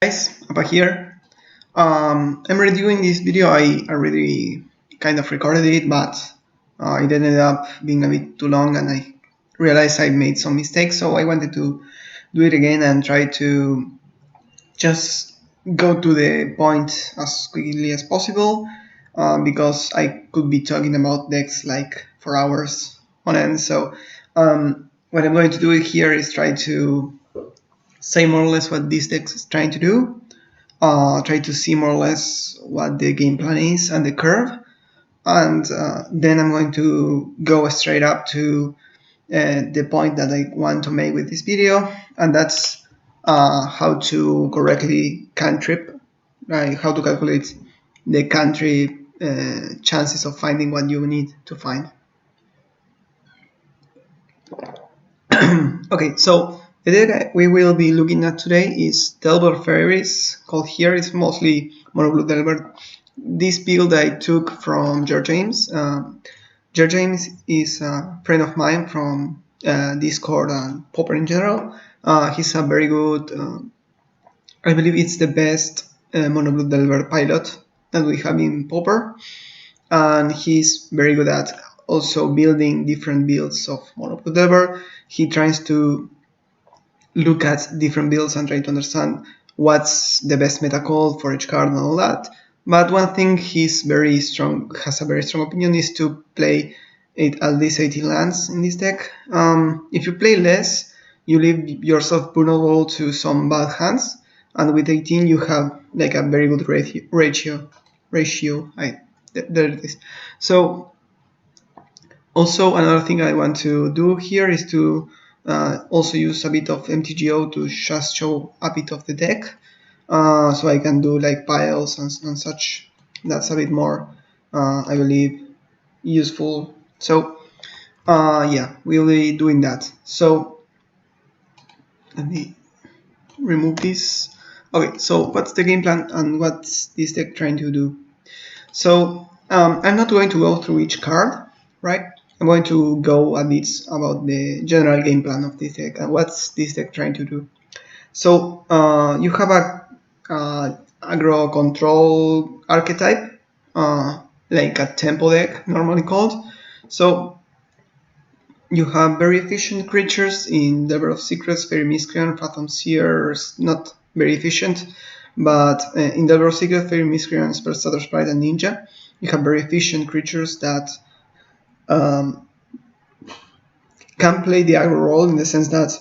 Guys, Papa here. I'm redoing this video. I already kind of recorded it, but it ended up being a bit too long, and I realized I made some mistakes. So I wanted to do it again and try to just go to the point as quickly as possible, because I could be talking about decks like for hours on end. So what I'm going to do here is try to say more or less what this deck is trying to do, try to see more or less what the game plan is and the curve, and then I'm going to go straight up to the point that I want to make with this video, and that's how to correctly cantrip, right? How to calculate the cantrip chances of finding what you need to find. Okay, so the deck we will be looking at today is Delver Fairies. Called here is mostly mono blue Delver. This build I took from George James. George James is a friend of mine from Discord and Pauper in general. He's a very good, I believe it's the best mono blue Delver pilot that we have in Pauper, and he's very good at also building different builds of mono blue Delver. He tries to look at different builds and try to understand what's the best meta call for each card and all that. But one thing has a very strong opinion is to play it at least 18 lands in this deck. If you play less, you leave yourself vulnerable to some bad hands, and with 18 you have like a very good ratio. There it is. So also another thing I want to do here is to also use a bit of MTGO to just show a bit of the deck, so I can do like piles and such. That's a bit more, I believe, useful. So yeah, we'll be doing that. So let me remove this. Okay, so what's the game plan and what's this deck trying to do? So I'm not going to go through each card, right? I'm going to go a bit about the general game plan of this deck and what's this deck trying to do. So you have a aggro control archetype, like a tempo deck normally called. So you have very efficient creatures in Delver of Secrets, Fairy Miscreant, Phantom Seers, not very efficient, but in Delver of Secrets, Fairy Miscreant, Spellstutter Sprite, and Ninja, you have very efficient creatures that can play the aggro role in the sense that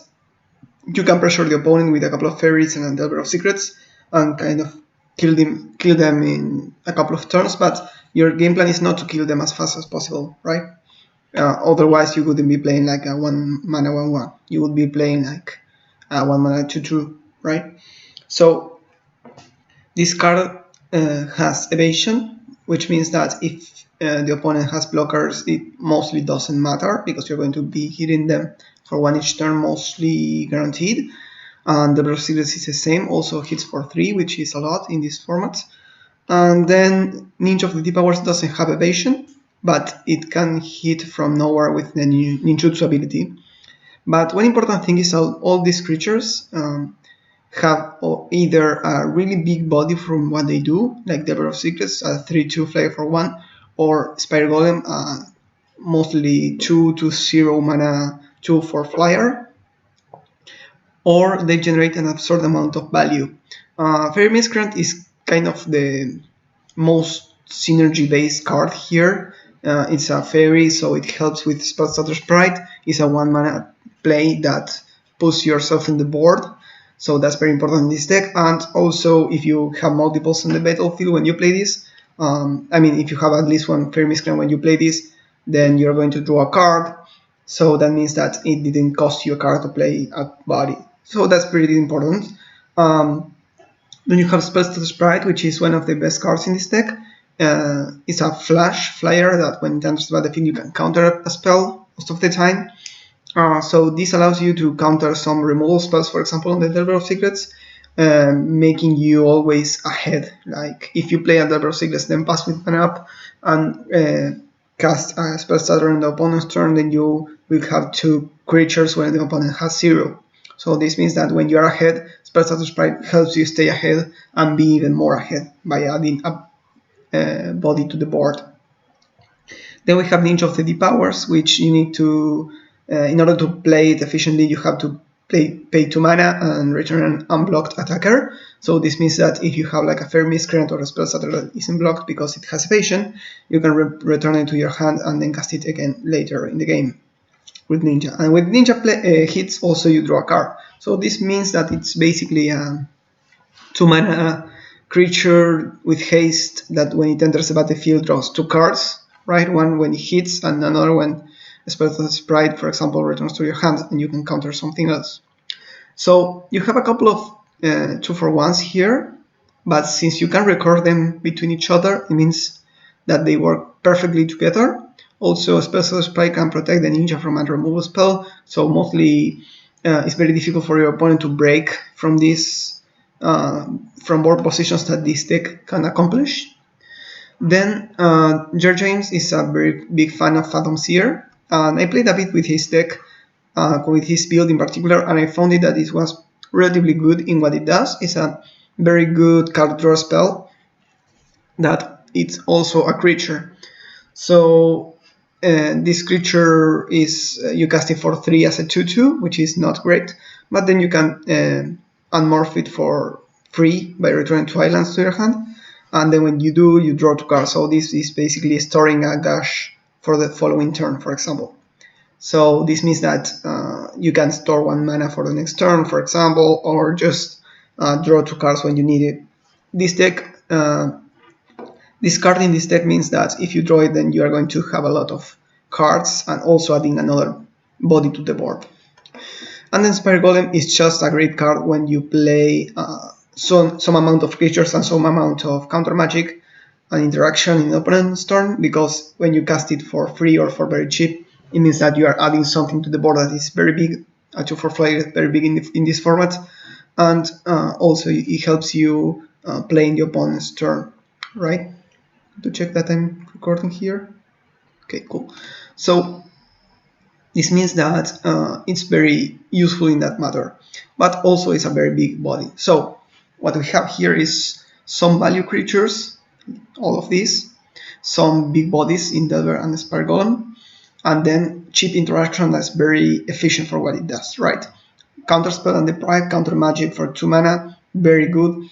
you can pressure the opponent with a couple of fairies and a Delver of Secrets and kind of kill them in a couple of turns, but your game plan is not to kill them as fast as possible, right? Otherwise you wouldn't be playing like a 1 mana 1/1. You would be playing like a 1 mana 2/2, right? So this card has evasion, which means that if the opponent has blockers, it mostly doesn't matter because you're going to be hitting them for 1 each turn, mostly guaranteed. And the Secrets is the same, also hits for 3, which is a lot in this format. And then Ninja of the Deep Hours doesn't have evasion, but it can hit from nowhere with the ninjutsu ability. But one important thing is all these creatures have either a really big body from what they do, like Delver of Secrets, a 3/2 flyer for 1, or Spire Golem, mostly 2/0 mana 2/4 flyer, or they generate an absurd amount of value. Fairy Miscreant is kind of the most synergy-based card here. It's a fairy, so it helps with Spellstutter Sprite. It's a 1 mana play that puts yourself in the board, so that's very important in this deck. And also, if you have multiples on the battlefield when you play this, if you have at least one Fairy Miscreant when you play this, then you're going to draw a card. So that means that it didn't cost you a card to play a body. So that's pretty important. Then you have Spellstutter Sprite, which is one of the best cards in this deck. It's a flash flyer that when it enters the battlefield you can counter a spell most of the time. So this allows you to counter some removal spells, for example, on the Delver of Secrets, making you always ahead. Like if you play a Delver of Secrets, then pass with one up and cast a Spellstutter on the opponent's turn, then you will have 2 creatures when the opponent has 0. So this means that when you are ahead, Spell Status Sprite helps you stay ahead and be even more ahead by adding a body to the board. Then we have Ninja of the Deep Powers, which you need to, in order to play it efficiently, you have to pay 2 mana and return an unblocked attacker. So this means that if you have like a Fair Miscreant or a spell starter that isn't blocked because it has evasion, you can return it to your hand and then cast it again later in the game with Ninja. And with Ninja hits, also you draw a card. So this means that it's basically a 2 mana creature with haste that when it enters the battlefield draws 2 cards, right? One when it hits and another when a spell sprite, for example, returns to your hand and you can counter something else. So you have a couple of 2-for-1s here, but since you can record them between each other, it means that they work perfectly together. Also, a spell sprite can protect the ninja from a removal spell, so mostly it's very difficult for your opponent to break from this from board positions that this deck can accomplish. Then George James is a very big fan of Phantom Seer, and I played a bit with his deck, with his build in particular, and I found it that it was relatively good in what it does. It's a very good card draw spell that it's also a creature. So this creature is you cast it for 3 as a 2/2, which is not great, but then you can unmorph it for free by returning 2 islands to your hand, and then when you do, you draw 2 cards. So this is basically storing a gash for the following turn, for example. So this means that you can store 1 mana for the next turn, for example, or just draw 2 cards when you need it. This deck, discarding this deck means that if you draw it, then you are going to have a lot of cards and also adding another body to the board. And then Spire Golem is just a great card when you play some amount of creatures and some amount of counter magic and interaction in the opponent's turn, because when you cast it for free or for very cheap, it means that you are adding something to the board that is very big. A 2/4 flyer is very big in this format, and also it helps you play in the opponent's turn, right? To check that I'm recording here. Okay, cool. So this means that it's very useful in that matter, but also it's a very big body. So what we have here is some value creatures, all of these, some big bodies in Delver and Spire Golem, and then cheap interaction that's very efficient for what it does, right? Counterspell and Deprive, counter magic for 2 mana, very good.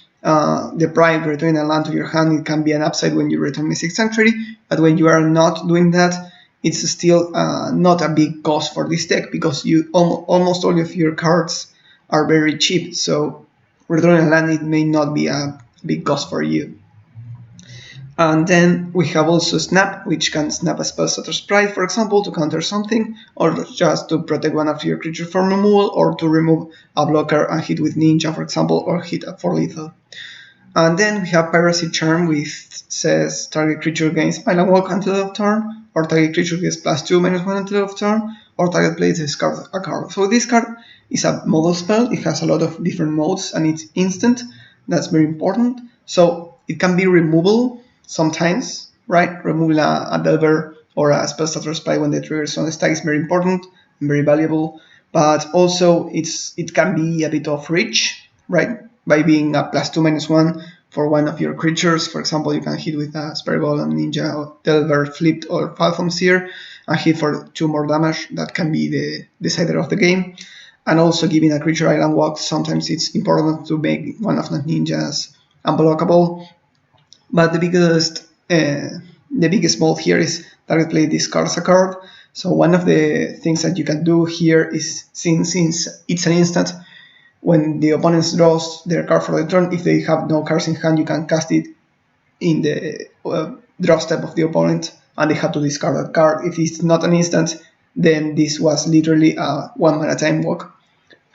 Deprive, returning a land to your hand, it can be an upside when you return Mystic Sanctuary, but when you are not doing that, it's still not a big cost for this deck, because you almost all of your cards are very cheap, so returning a land, it may not be a big cost for you. And then we have also Snap, which can snap a spell starter sprite, for example, to counter something, or just to protect one of your creatures from removal, or to remove a blocker and hit with Ninja, for example, or hit for lethal. And then we have Piracy Charm, which says target creature gains Island Walk until end of turn, or target creature gets +2/-1 until end of turn, or target player discards a card. So this card is a model spell. It has a lot of different modes and it's instant. That's very important. So it can be removable sometimes, right? Removing a Delver or a spell starter spy when the trigger is on the stack is very important and very valuable. But also it can be a bit of reach, right? By being a +2/-1 for one of your creatures. For example, you can hit with a Spire Golem, Ninja, or Delver, Flipped, or Phantom Seer, and hit for 2 more damage. That can be the decider of the game. And also giving a creature Island Walk, sometimes it's important to make one of the ninjas unblockable. But the biggest mode here is target player discards a card. So one of the things that you can do here is, since it's an instant, when the opponent draws their card for the turn, if they have no cards in hand, you can cast it in the draw step of the opponent, and they have to discard that card. If it's not an instant, then this was literally a 1 mana time walk,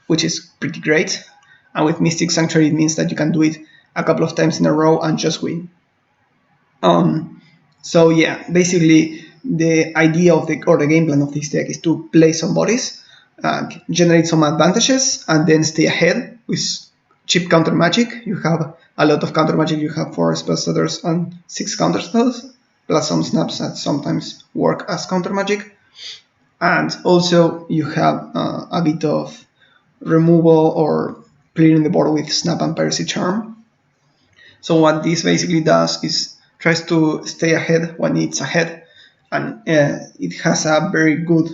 which is pretty great. And with Mystic Sanctuary, it means that you can do it a couple of times in a row and just win. So yeah, basically the idea of the game plan of this deck is to play some bodies, generate some advantages, and then stay ahead with cheap counter magic. You have a lot of counter magic. You have 4 spell starters and 6 counter spells, plus some snaps that sometimes work as counter magic. And also you have a bit of removal or clearing the board with Snap and Piracy Charm. So what this basically does is tries to stay ahead when it's ahead, and it has a very good.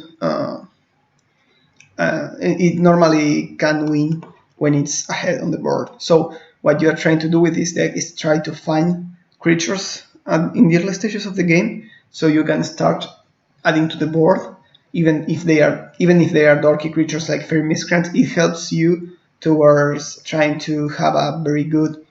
It normally can win when it's ahead on the board. So what you are trying to do with this deck is try to find creatures in the early stages of the game, so you can start adding to the board. Even if they are dorky creatures like Fairy Miscreant, it helps you towards trying to have a very good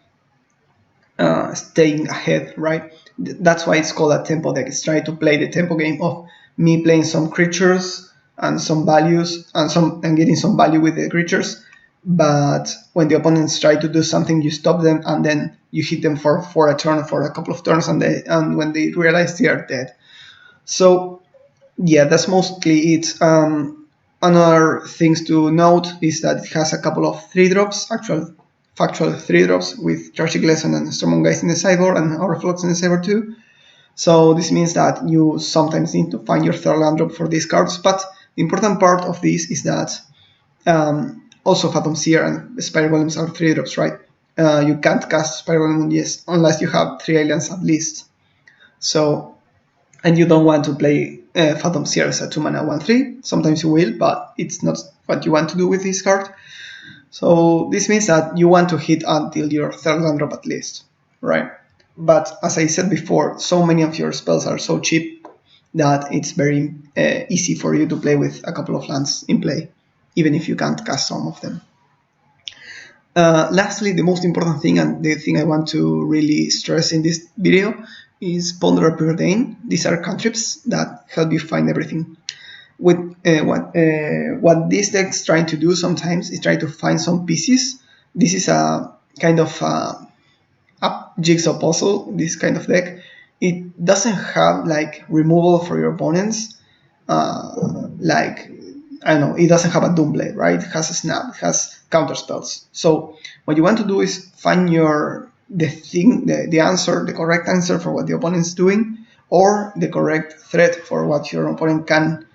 staying ahead, right? That's why it's called a tempo deck. It's trying to play the tempo game of me playing some creatures and some values and getting some value with the creatures. But when the opponents try to do something, you stop them and then you hit them for a turn, for a couple of turns, and when they realize they are dead. So yeah, that's mostly it. Another things to note is that it has a couple of 3-drops, factual 3-drops with Tragic Lesson and Stormgeist in the sideboard and Auraflux in the sideboard too. So this means that you sometimes need to find your third land drop for these cards, but the important part of this is that also Phantom Seer and Spiral Golems are 3-drops, right? You can't cast Spiral Golem unless you have 3 islands at least. So, and you don't want to play Phantom Seer as a 2-mana 1/3. Sometimes you will, but it's not what you want to do with this card. So this means that you want to hit until your third land drop at least, right? But as I said before, so many of your spells are so cheap that it's very easy for you to play with a couple of lands in play, even if you can't cast some of them. Lastly, the most important thing, and the thing I want to really stress in this video, is Ponder or Preordain. These are cantrips that help you find everything. With what this deck's trying to do sometimes is try to find some pieces. This is a kind of a jigsaw puzzle, this kind of deck. It doesn't have like removal for your opponents, like, I don't know, it doesn't have a Doomblade, right? It has a Snap, it has counter spells. So what you want to do is find the answer, the correct answer for what the opponent's doing, or the correct threat for what your opponent can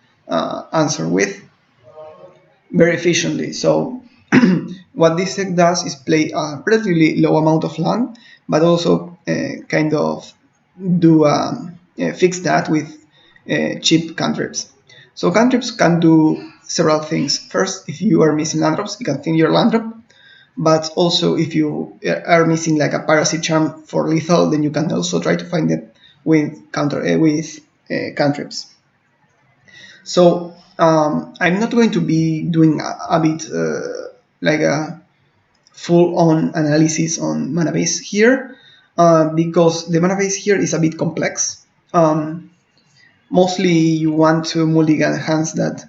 answer with very efficiently. So what this deck does is play a relatively low amount of land, but also kind of do fix that with cheap cantrips. So cantrips can do several things. First, if you are missing land drops, you can thin your land drop. But also, if you are missing like a Piracy Charm for lethal, then you can also try to find it with cantrips. So I'm not going to be doing a bit like a full-on analysis on Manabase here, because the Manabase here is a bit complex. Mostly you want to mulligan hands that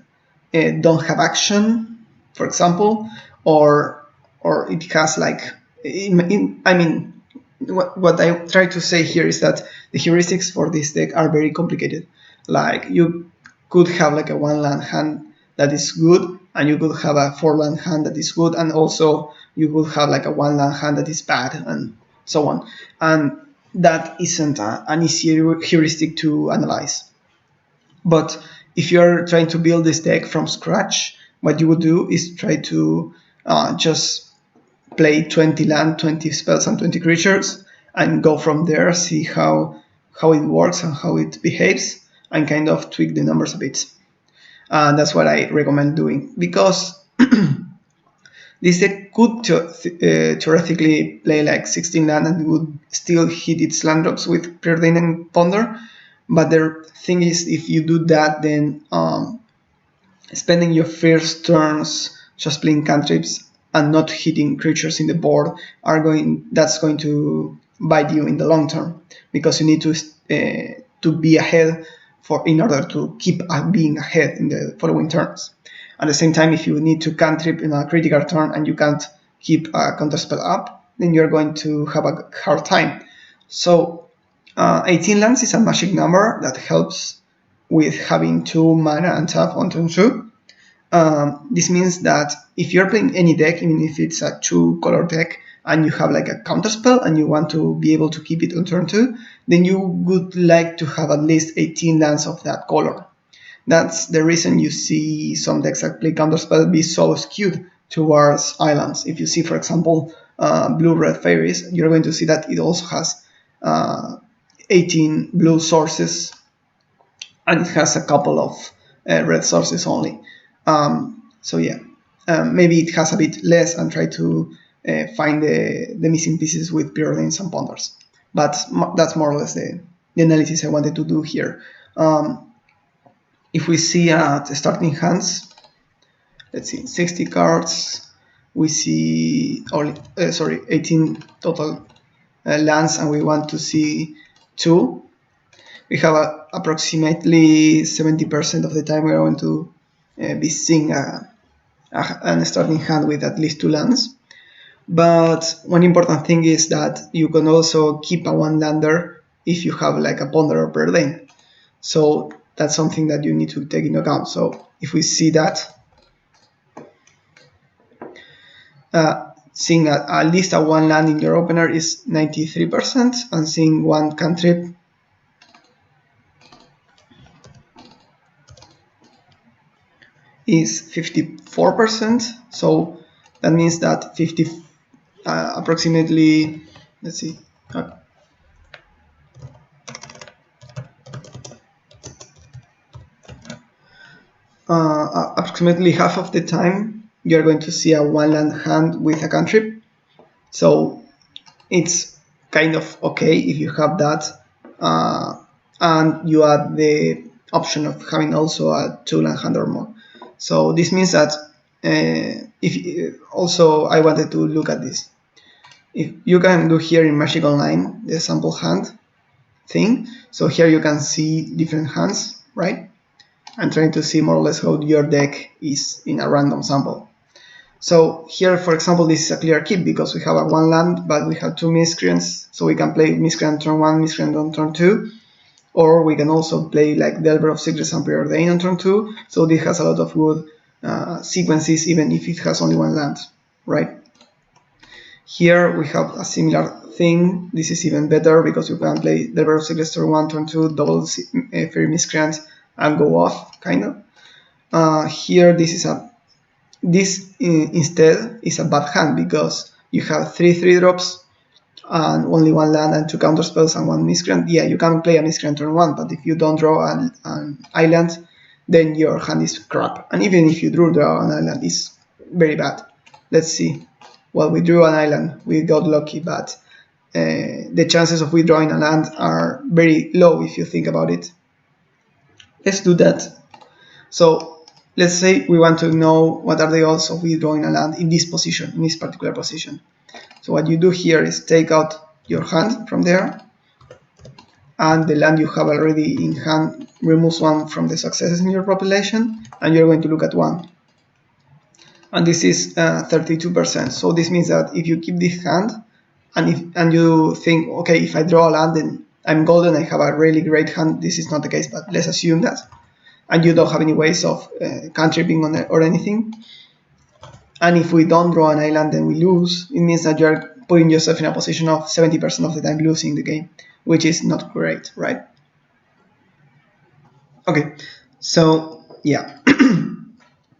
don't have action, for example, or it has like, I mean, what I try to say here is that the heuristics for this deck are very complicated. Like, you could have like a 1-land hand that is good, and you could have a 4-land hand that is good, and also you could have like a 1-land hand that is bad, and so on. And that isn't an easy heuristic to analyze. But if you're trying to build this deck from scratch, what you would do is try to just play 20 land, 20 spells, and 20 creatures, and go from there, see how it works and how it behaves, and kind of tweak the numbers a bit. And that's what I recommend doing, because this deck could theoretically play like 16 land and would still hit its land drops with Preordain and Ponder. But the thing is, if you do that, then spending your first turns just playing cantrips and not hitting creatures in the board that's going to bite you in the long term, because you need to be ahead in order to keep being ahead in the following turns. At the same time, if you need to cantrip in a critical turn and you can't keep a counterspell up, then you're going to have a hard time. So 18 lands is a magic number that helps with having 2 mana untap on turn 2. This means that if you're playing any deck, even if it's a 2-color deck, and you have like a counterspell and you want to be able to keep it on turn 2, then you would like to have at least 18 lands of that color. That's the reason you see some decks that play counterspell be so skewed towards islands. If you see, for example, blue-red fairies, you're going to see that it also has 18 blue sources, and it has a couple of red sources only. So yeah, maybe it has a bit less and try to find the missing pieces with preordains and ponders. But that's more or less the analysis I wanted to do here. If we see at starting hands, let's see, 60 cards, we see only 18 total lands, and we want to see 2. We have approximately 70% of the time we're going to be seeing a starting hand with at least 2 lands. But one important thing is that you can also keep a 1-lander if you have like a ponder or preordain. So that's something that you need to take into account. So if we see that, seeing at least a 1 land in your opener is 93%, and seeing 1 cantrip is 54%. So that means that approximately, let's see, approximately half of the time you're going to see a 1-land hand with a cantrip. So it's kind of okay if you have that, and you add the option of having also a 2-land hand or more. So this means that if also I wanted to look at this. If you can do here in Magic Online the sample hand thing. So here you can see different hands, right? I'm trying to see more or less how your deck is in a random sample. So here, for example, this is a clear keep because we have a 1 land, but we have 2 miscreants, so we can play miscreant turn 1, miscreant on turn 2, or we can also play like Delver of Secrets and Preordain on turn 2, so this has a lot of good sequences even if it has only 1 land, right? Here we have a similar thing. This is even better because you can play Delver of Secrets turn 1, turn 2, double Fairy Miscreant and go off, kind of. Here this instead is a bad hand because you have 3 3-drops and only 1 land and 2 counter spells and 1 miscreant. Yeah, you can play a miscreant turn 1, but if you don't draw an island, then your hand is crap. And even if you draw an island, it's very bad. Let's see. Well, we drew an island, we got lucky, but the chances of withdrawing a land are very low if you think about it. Let's do that. So let's say we want to know what are the odds of withdrawing a land in this position, in this particular position. So what you do here is take out your hand from there, and the land you have already in hand removes 1 from the successes in your population, and you're going to look at 1. And this is 32%. So this means that if you keep this hand, and you think, okay, if I draw a land, then I'm golden, I have a really great hand. This is not the case, but let's assume that. And you don't have any ways of cantripping on it or anything. And if we don't draw an island, then we lose. It means that you're putting yourself in a position of 70% of the time losing the game, which is not great, right? Okay, so yeah,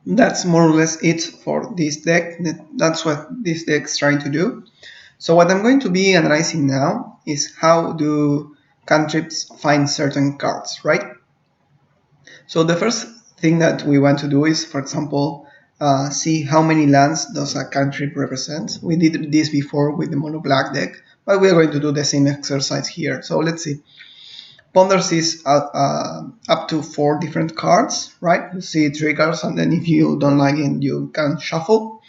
that's more or less it for this deck. That's what this deck's trying to do. So what I'm going to be analyzing now is how do cantrips find certain cards, right? So the first thing that we want to do is, for example, see how many lands does a cantrip represent. We did this before with the mono black deck, but we are going to do the same exercise here. So let's see. Ponders is up to 4 different cards, right? You see 3 cards, and then if you don't like it, you can shuffle.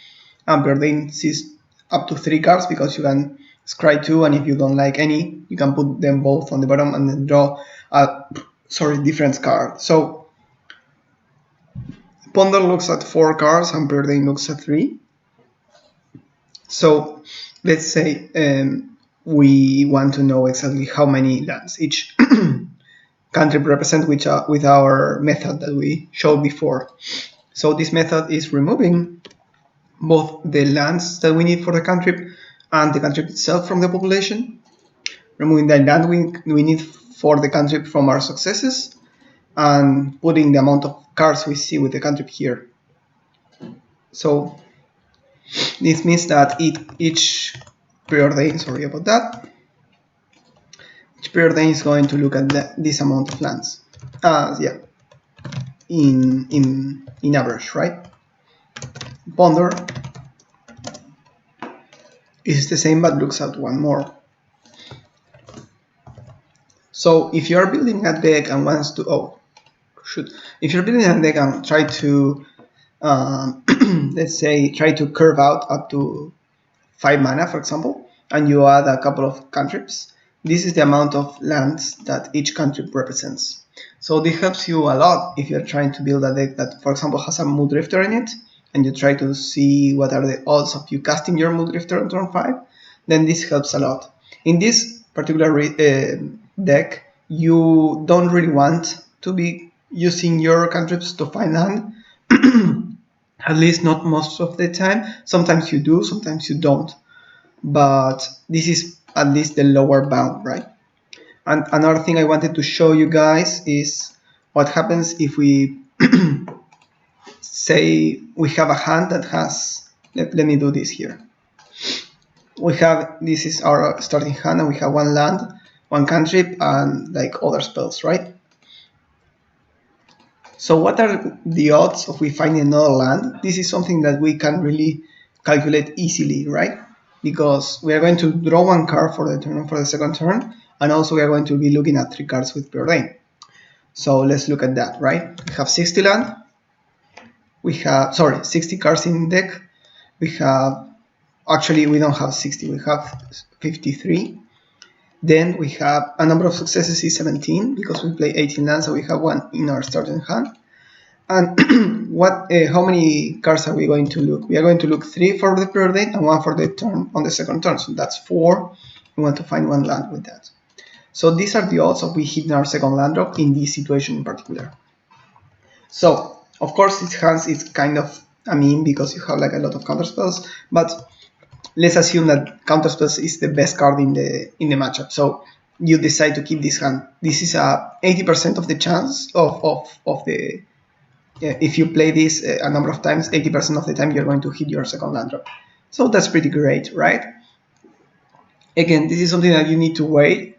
And Preordain is up to 3 cards because you can scry 2, and if you don't like any, you can put them both on the bottom and then draw a different card. So Ponder looks at 4 cards and Preordain looks at 3. So let's say we want to know exactly how many lands each cantrip represent with our method that we showed before. So this method is removing both the lands that we need for the cantrip and the cantrip itself from the population, removing the land we need for the cantrip from our successes, and putting the amount of cards we see with the cantrip here. So This means that each preordain, sorry about that, each preordain is going to look at this amount of lands. Yeah, in average, right? Ponder is the same but looks at one more. So if you are building a deck and wants to, if you're building a deck and try to, let's say, try to curve out up to 5 mana, for example, and you add a couple of cantrips, this is the amount of lands that each cantrip represents. So this helps you a lot if you're trying to build a deck that, for example, has a Mood Drifter in it, and you try to see what are the odds of you casting your Mood Drifter on turn 5, then this helps a lot. In this particular deck, you don't really want to be using your cantrips to find land, at least not most of the time. Sometimes you do, sometimes you don't. But this is at least the lower bound, right? And another thing I wanted to show you guys is what happens if we say we have a hand that has, let me do this here. This is our starting hand, and we have one land, one cantrip, and like other spells, right? So what are the odds of we finding another land? This is something that we can really calculate easily, right? Because we are going to draw one card for the second turn, and also we are going to be looking at 3 cards with preordain. So let's look at that, right? We have 60 land. We have 60 cards in the deck. We have, actually we don't have 60, we have 53. Then we have a number of successes is 17 because we play 18 lands, so we have 1 in our starting hand. And how many cards are we going to look? We are going to look 3 for the preordain and 1 for the turn on the second turn. So that's 4. We want to find 1 land with that. So these are the odds of we hitting our second land drop in this situation in particular. So of course this hand is kind of a meme because you have like a lot of counter spells, but let's assume that counterspells is the best card in the matchup. So you decide to keep this hand. This is a 80% of the chance of the if you play this a number of times, 80% of the time you're going to hit your second land drop. So that's pretty great, right? Again, this is something that you need to weigh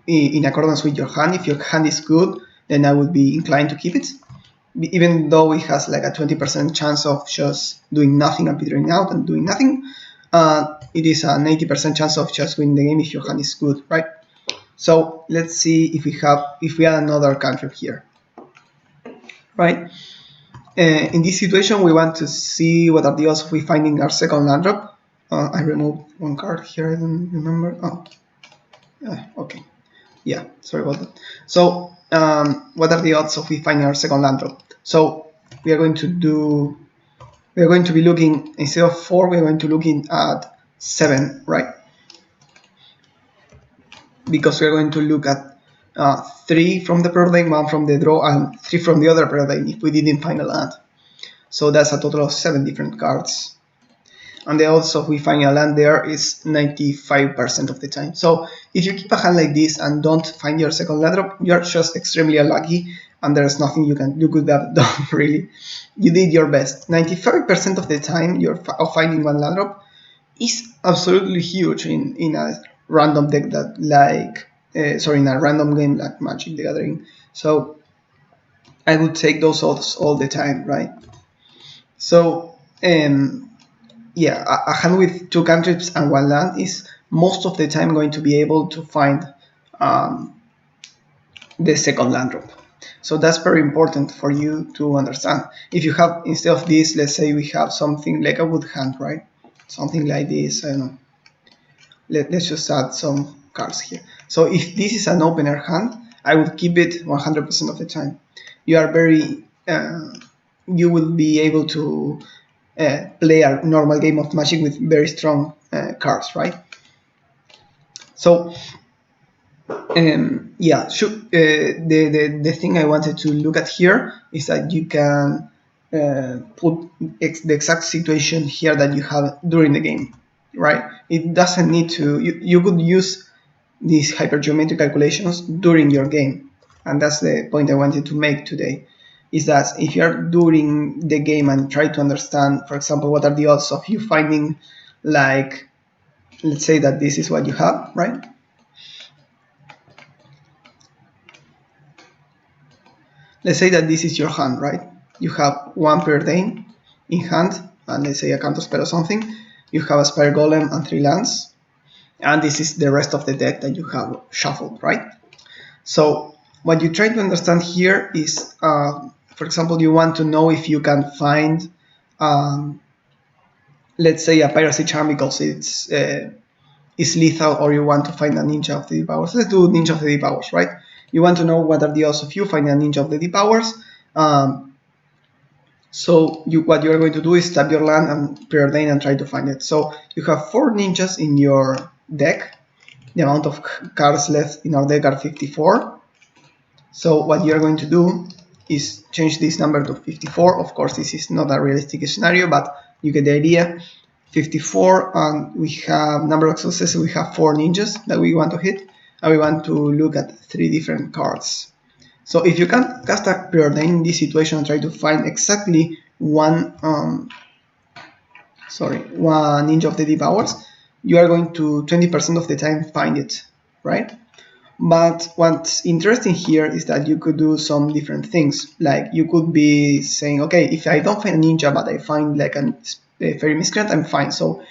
in accordance with your hand. If your hand is good, then I would be inclined to keep it. Even though it has like a 20% chance of just doing nothing and petering out and doing nothing, it is an 80% chance of just winning the game if your hand is good, right? So let's see if we add another cantrip here, right? In this situation, we want to see what are the odds of we finding our second land drop. I removed one card here, I don't remember. Oh, okay. Yeah, sorry about that. So what are the odds of we finding our second land drop? So we are going to be looking, instead of 4, we are going to looking at 7, right? Because we are going to look at 3 from the preordain, 1 from the draw, and 3 from the other preordain if we didn't find a land. So that's a total of 7 different cards. And the odds of we finding a land there is 95% of the time. So if you keep a hand like this and don't find your second land drop, you're just extremely unlucky, and there's nothing you could have done really. You did your best. 95% of the time of finding one land drop is absolutely huge in a random deck that in a random game like Magic the Gathering. So I would take those odds all the time, right? So yeah, a hand with 2 cantrips and 1 land is most of the time going to be able to find the second land drop. So that's very important for you to understand. If you have, instead of this, let's say we have something like a wood hand, right? Something like this, I don't know. Let's just add some cards here. So if this is an opener hand, I would keep it 100% of the time. You will be able to play a normal game of Magic with very strong cards, right? So yeah, the thing I wanted to look at here is that you can put the exact situation here that you have during the game, right? It doesn't need to, you could use these hypergeometric calculations during your game, and that's the point I wanted to make today. is that if you're doing the game and try to understand, for example, what are the odds of you finding, like, let's say that this is what you have, right? Let's say that this is your hand, right? You have one preordain in hand, and let's say a counter spell or something. You have a Spire Golem and 3 lands, and this is the rest of the deck that you have shuffled, right? So what you try to understand here is, for example, you want to know if you can find, let's say, a Piracy Charm because it's lethal, or you want to find a Ninja of the Deep Hours. Let's do Ninja of the Deep Hours, right? You want to know what are the odds of you finding a Ninja of the Deep Hours. So what you are going to do is tap your land and preordain and try to find it. So you have 4 ninjas in your deck. The amount of cards left in our deck are 54. So what you are going to do is change this number to 54. Of course, this is not a realistic scenario, but you get the idea. 54, and we have number of successes. We have 4 ninjas that we want to hit, and we want to look at 3 different cards. So if you can cast a preordain in this situation and try to find exactly one Ninja of the Deep Hours, you are going to 20% of the time find it, right? But what's interesting here is that you could do some different things. Like you could be saying, okay, if I don't find a ninja but I find like a fairy miscreant, I'm fine. So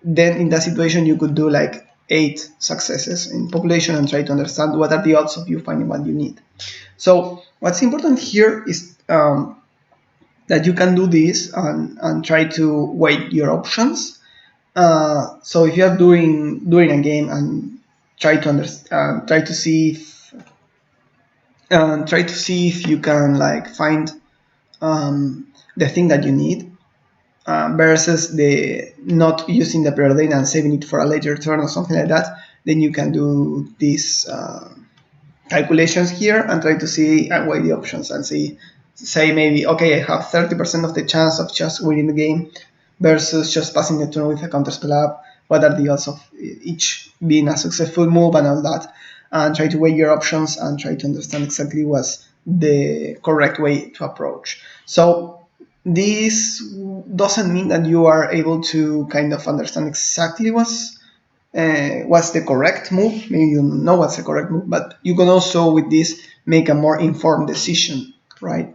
then in that situation you could do like 8 successes in population and try to understand what are the odds of you finding what you need. So what's important here is that you can do this and try to weigh your options. So if you are doing a game and try to see if you can like find the thing that you need, versus the not using the preordain and saving it for a later turn or something like that, then you can do these calculations here and try to see and weigh the options and say maybe, okay, I have 30% of the chance of just winning the game versus just passing the turn with a counterspell up. What are the odds of each being a successful move and all that? And try to weigh your options and try to understand exactly what's the correct way to approach. So this doesn't mean that you are able to kind of understand exactly what's the correct move. Maybe you know what's the correct move, but you can also with this make a more informed decision, right?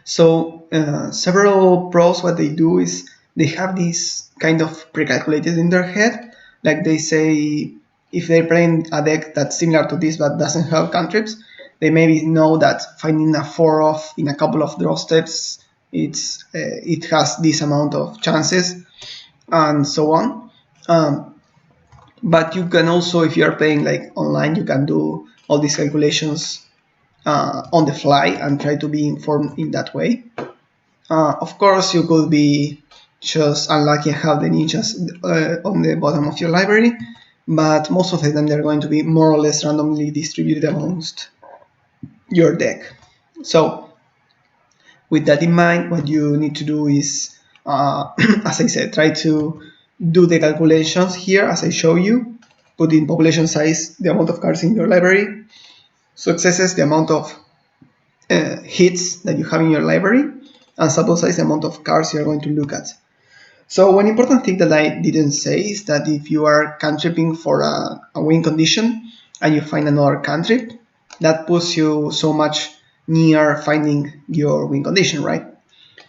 So several pros, what they do is they have this kind of pre-calculated in their head. Like they say, if they're playing a deck that's similar to this but doesn't have cantrips, they maybe know that finding a 4-off in a couple of draw steps, it has this amount of chances, and so on. But you can also, if you are playing like online, you can do all these calculations on the fly and try to be informed in that way. Of course, you could be just unlucky and have the ninjas on the bottom of your library, but most of the time they're going to be more or less randomly distributed amongst your deck. So with that in mind, what you need to do is, as I said, try to do the calculations here as I show you. Put in population size the amount of cards in your library, successes the amount of hits that you have in your library, and sample size the amount of cards you're going to look at. So one important thing that I didn't say is that if you are cantripping for a win condition and you find another cantrip, that puts you so much near finding your win condition, right?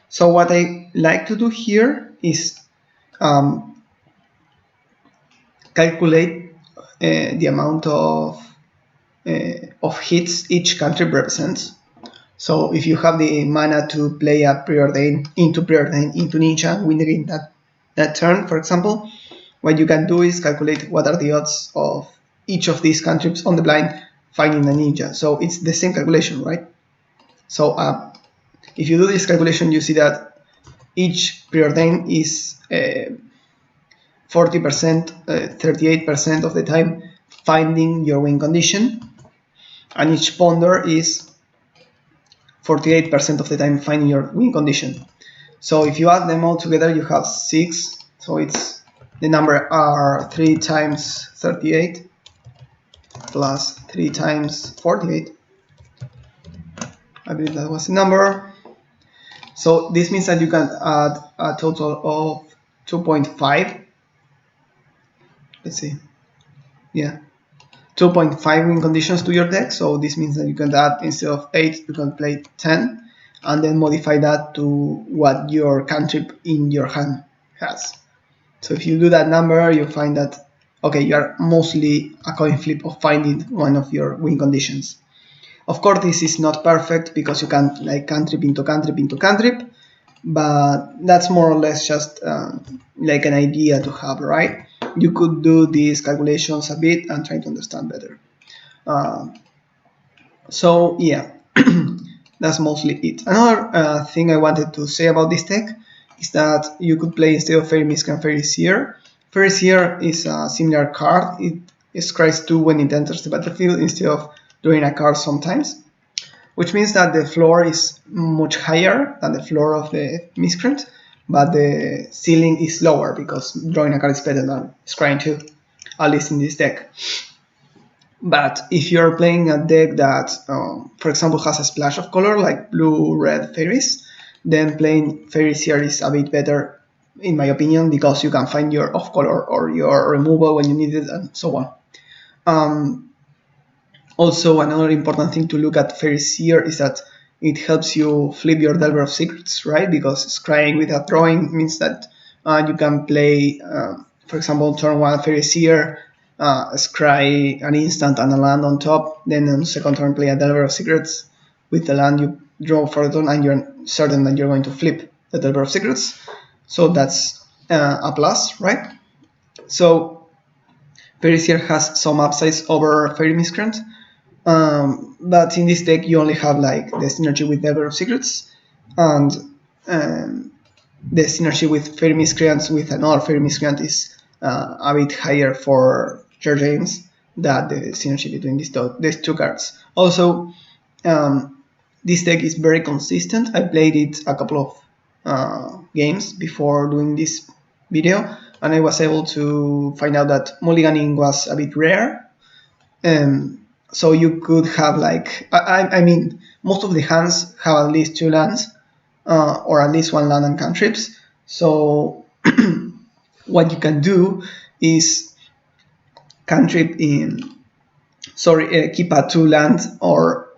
So what I like to do here is calculate the amount of hits each cantrip represents. So if you have the mana to play a preordain into ninja, win the game that turn, for example, what you can do is calculate what are the odds of each of these cantrips on the blind finding a ninja. So it's the same calculation, right? So if you do this calculation, you see that each preordain is 40%, 38% of the time finding your win condition, and each ponder is 48% of the time finding your win condition. So if you add them all together, you have 6. So it's the number are 3 times 38 plus 3 times 48. I believe that was the number. So this means that you can add a total of 2.5. Let's see. Yeah. 2.5 win conditions to your deck. So this means that you can add, instead of 8, you can play 10, and then modify that to what your cantrip in your hand has. So if you do that number, you find that, okay, you are mostly a coin flip of finding one of your win conditions. Of course, this is not perfect because you can't like cantrip into cantrip into cantrip, but that's more or less just like an idea to have, right? You could do these calculations a bit and try to understand better. So yeah, that's mostly it. Another thing I wanted to say about this deck is that you could play, instead of Fairy Miscreant, Fairy Seer. Fairy Seer is a similar card. It scries 2 when it enters the battlefield instead of drawing a card sometimes, which means that the floor is much higher than the floor of the Miscreant, but the ceiling is lower because drawing a card is better than scrying 2, at least in this deck. But if you're playing a deck that, for example, has a splash of color, like blue-red fairies, then playing Fairy Seer is a bit better, in my opinion, because you can find your off-color or your removal when you need it, and so on. Also, another important thing to look at Fairy Seer is that it helps you flip your Delver of Secrets, right? Because scrying without drawing means that you can play, for example, turn 1 Fairy Seer, scry an instant and a land on top, then on second turn play a Delver of Secrets with the land you draw for the turn, and you're certain that you're going to flip the Delver of Secrets. So that's a plus, right? So Fairy Seer has some upsides over Fairy Miscreant, but in this deck you only have like the synergy with Delver of Secrets and the synergy with Fairy Miscreants with another Fairy Miscreant is a bit higher for George James than the synergy between these two cards. Also, this deck is very consistent. I played it a couple of games before doing this video, and I was able to find out that mulliganing was a bit rare. So you could have like, I mean, most of the hands have at least 2 lands, or at least 1 land and cantrips. So what you can do is cantrip in, keep a 2 land or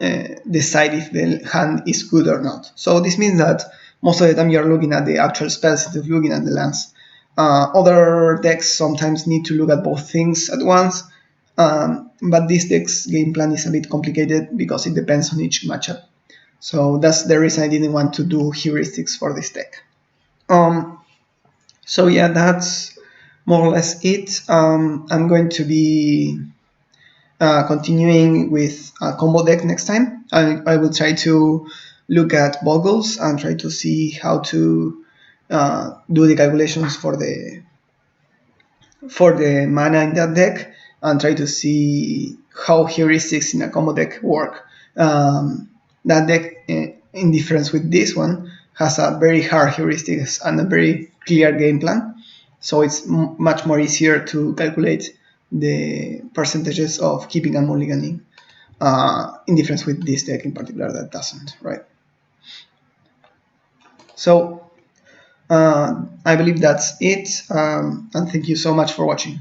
decide if the hand is good or not. So this means that most of the time you're looking at the actual spells instead of looking at the lands. Other decks sometimes need to look at both things at once, but this deck's game plan is a bit complicated because it depends on each matchup. So that's the reason I didn't want to do heuristics for this deck. So yeah, that's more or less it. I'm going to be continuing with a combo deck next time. I will try to look at boggles and try to see how to do the calculations for the mana in that deck, and try to see how heuristics in a combo deck work. That deck, in difference with this one, has a very hard heuristics and a very clear game plan, so it's much more easier to calculate the percentages of keeping and mulliganing, in difference with this deck in particular that doesn't, right? So I believe that's it, and thank you so much for watching.